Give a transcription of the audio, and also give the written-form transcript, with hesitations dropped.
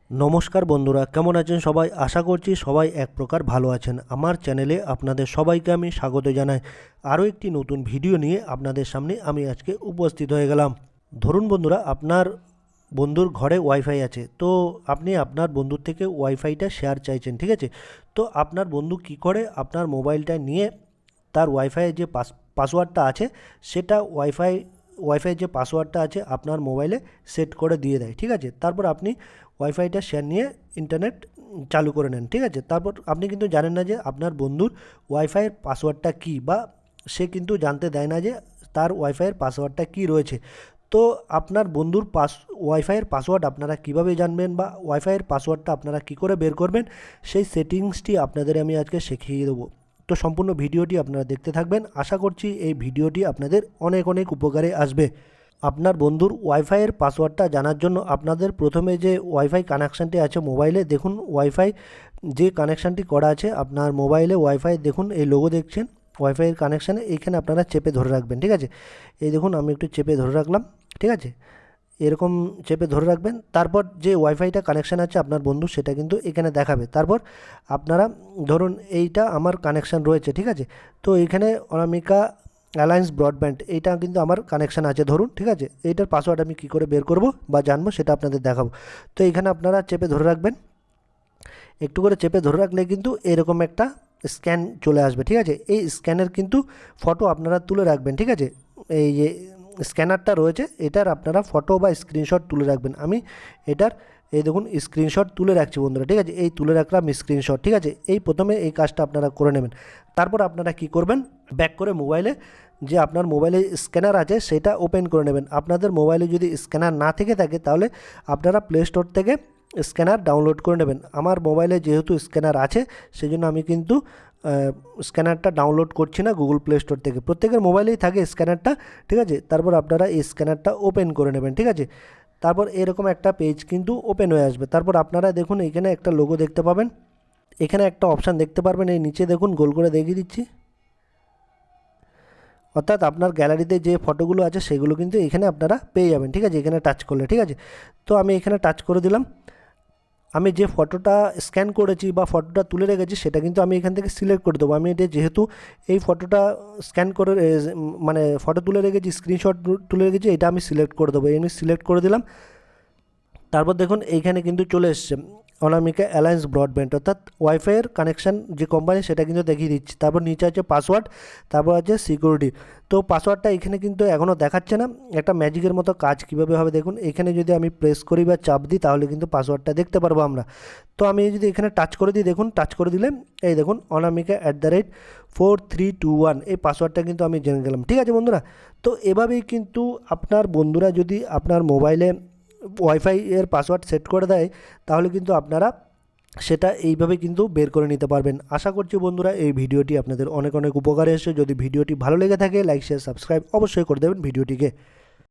নমস্কার বন্ধুরা, কেমন আছেন সবাই? আশা করছি সবাই এক প্রকার ভালো আছেন। আমার চ্যানেলে আপনাদের সবাইকে আমি স্বাগত জানাই। আরও একটি নতুন ভিডিও নিয়ে আপনাদের সামনে আমি আজকে উপস্থিত হয়ে গেলাম। ধরুন বন্ধুরা, আপনার বন্ধুর ঘরে ওয়াইফাই আছে, তো আপনি আপনার বন্ধুর থেকে ওয়াইফাইটা শেয়ার চাইছেন, ঠিক আছে? তো আপনার বন্ধু কি করে আপনার মোবাইলটা নিয়ে তার ওয়াইফাইয়ের যে পাসওয়ার্ডটা আছে সেটা ওয়াইফাইয়ের যে পাসওয়ার্ডটা আছে আপনার মোবাইলে সেট করে দিয়ে দেয়, ঠিক আছে? তারপর আপনি ওয়াইফাইটা শেয়ার নিয়ে ইন্টারনেট চালু করে নেন, ঠিক আছে? তারপর আপনি কিন্তু জানেন না যে আপনার বন্ধুর ওয়াইফাইয়ের পাসওয়ার্ডটা কী, বা সে কিন্তু জানতে দেয় না যে তার ওয়াইফাইয়ের পাসওয়ার্ডটা কী রয়েছে। তো আপনার বন্ধুর ওয়াইফাইয়ের পাসওয়ার্ড আপনারা কিভাবে জানবেন, বা ওয়াইফাইয়ের পাসওয়ার্ডটা আপনারা কী করে বের করবেন, সেই সেটিংসটি আপনাদের আমি আজকে শিখিয়ে দেবো। তো সম্পূর্ণ ভিডিওটি আপনারা দেখতে থাকবেন। আশা করছি এই ভিডিওটি আপনাদের অনেক অনেক উপকারে আসবে। আপনার বন্ধুর ওয়াইফাইয়ের পাসওয়ার্ডটা জানার জন্য আপনাদের প্রথমে যে ওয়াইফাই কানেকশানটি আছে মোবাইলে, দেখুন ওয়াইফাই যে কানেকশানটি করা আছে আপনার মোবাইলে, ওয়াইফাই দেখুন এই লোগো দেখছেন ওয়াইফাইয়ের কানেকশানে, এইখানে আপনারা চেপে ধরে রাখবেন, ঠিক আছে? এই দেখুন আমি একটু চেপে ধরে রাখলাম, ঠিক আছে? এরকম চেপে ধরে রাখবেন। তারপর যে ওয়াইফাইটা কানেকশান আছে আপনার বন্ধু, সেটা কিন্তু এখানে দেখাবে। তারপর আপনারা ধরুন এইটা আমার কানেকশান রয়েছে, ঠিক আছে? তো এইখানে অনামিকা অ্যালায়েন্স ব্রডব্যান্ড এইটা কিন্তু আমার কানেকশান আছে ধরুন, ঠিক আছে? এইটার পাসওয়ার্ড আমি কী করে বের করব বা জানবো সেটা আপনাদের দেখাবো। তো এইখানে আপনারা চেপে ধরে রাখবেন, একটু করে চেপে ধরে রাখলে কিন্তু এরকম একটা স্ক্যান চলে আসবে, ঠিক আছে? এই স্ক্যানের কিন্তু ফটো আপনারা তুলে রাখবেন, ঠিক আছে? এই যে স্ক্যানারটা রয়েছে এটার আপনারা ফটো বা স্ক্রিনশট তুলে রাখবেন। আমি এটার এই দেখুন স্ক্রিনশট তুলে রাখছি বন্ধুরা, ঠিক আছে? এই তুলে রাখলাম স্ক্রিনশট, ঠিক আছে? এই প্রথমে এই কাজটা আপনারা করে নেবেন। তারপর আপনারা কি করবেন, ব্যাক করে মোবাইলে যে আপনার মোবাইলে স্ক্যানার আছে সেটা ওপেন করে নেবেন। আপনাদের মোবাইলে যদি স্ক্যানার না থেকে থাকে তাহলে আপনারা প্লে স্টোর থেকে স্ক্যানার ডাউনলোড করে নেবেন। আমার মোবাইলে যেহেতু স্ক্যানার আছে সেই জন্য আমি কিন্তু স্ক্যানারটা ডাউনলোড করছি না গুগল প্লে স্টোর থেকে। প্রত্যেকের মোবাইলেই থাকে স্ক্যানারটা, ঠিক আছে? তারপর আপনারা এই স্ক্যানারটা ওপেন করে নেবেন, ঠিক আছে? তারপর এরকম একটা পেজ কিন্তু ওপেন হয়ে আসবে। তারপর আপনারা দেখুন এখানে একটা লোগো দেখতে পাবেন, এখানে একটা অপশান দেখতে পারবেন, এই নিচে দেখুন গোল করে দেখিয়ে দিচ্ছি, অর্থাৎ আপনার গ্যালারিতে যে ফটোগুলো আছে সেগুলো কিন্তু এখানে আপনারা পেয়ে যাবেন, ঠিক আছে? এখানে টাচ করলে, ঠিক আছে? তো আমি এখানে টাচ করে দিলাম। আমি যে ফটোটা স্ক্যান করেছি বা ফটোটা তুলে রেখেছি সেটা কিন্তু আমি এখান থেকে সিলেক্ট করে দেবো। আমি এটা যেহেতু এই ফটোটা স্ক্যান করে মানে ফটো তুলে রেখেছি, স্ক্রিনশট তুলে রেখেছি, এটা আমি সিলেক্ট করে দেবো। আমি সিলেক্ট করে দিলাম। তারপর দেখুন এইখানে কিন্তু চলে এসছে অনামিকা অ্যালায়েন্স ব্রডব্যান্ড, অর্থাৎ ওয়াইফাইয়ের কানেকশান যে কোম্পানি সেটা কিন্তু দেখিয়ে দিচ্ছি। তারপর নিচে আছে পাসওয়ার্ড, তারপর আছে সিকিউরিটি। তো পাসওয়ার্ডটা এখানে কিন্তু এখনও দেখাচ্ছে না। একটা ম্যাজিকের মতো কাজ কীভাবে হবে দেখুন, এখানে যদি আমি প্রেস করি বা চাপ দিই তাহলে কিন্তু পাসওয়ার্ডটা দেখতে পারবো আমরা। তো আমি যদি এখানে টাচ করে দিই, দেখুন টাচ করে দিলে এই দেখুন অনামিকা @4321 এই পাসওয়ার্ডটা কিন্তু আমি জেনে গেলাম, ঠিক আছে বন্ধুরা? তো এভাবেই কিন্তু আপনার বন্ধুরা যদি আপনার মোবাইলে ওয়াইফাই এর পাসওয়ার্ড সেট করে দেয় তাহলে কিন্তু আপনারা সেটা এইভাবে কিন্তু বের করে নিতে পারবেন। আশা করছি বন্ধুরা এই ভিডিওটি আপনাদের অনেক অনেক উপকারে এসে। যদি ভিডিওটি ভালো লেগে থাকে লাইক শেয়ার সাবস্ক্রাইব অবশ্যই করে দেবেন ভিডিওটিকে।